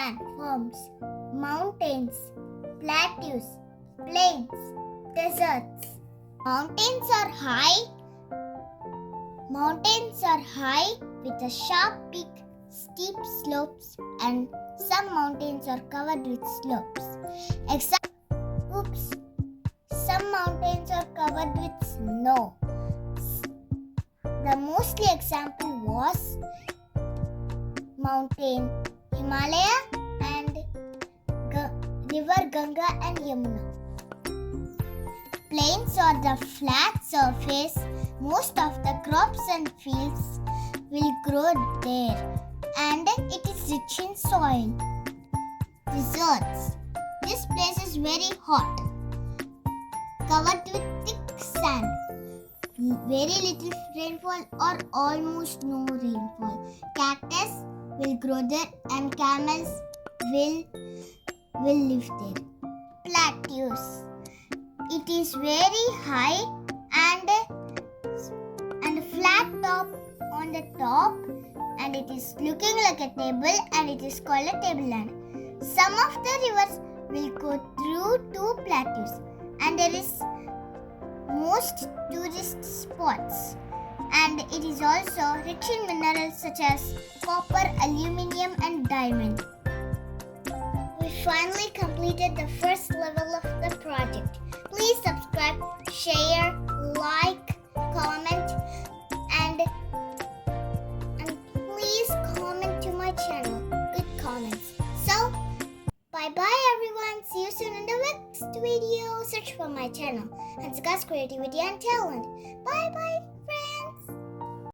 sandworms, mountains, plateaus, plains, deserts. Mountains are high with a sharp peak, steep slopes, and some mountains are covered with slopes. Some mountains are covered with snow. The mostly example was mountain Himalaya and river Ganga and Yamuna. Plains are the flat surface. Most of the crops and fields will grow there, and it is rich in soil. Deserts. This place is very hot, covered with thick sand. Very little rainfall or almost no rainfall. Cactus will grow there and camels will live there. Plateaus. It is very high and flat top on the top, and it is looking like a table, and it is called a tableland. Some of the rivers will go through two plateaus, and there is most tourist spots, and it is also rich in minerals such as copper, aluminium, and diamond. We finally completed the first level of the project. Please subscribe, share, like, comment, and please comment to my channel. Good comments. So, bye everyone. See you soon in the next video. Search for my channel, Hansika's Creativity and Talent. Bye.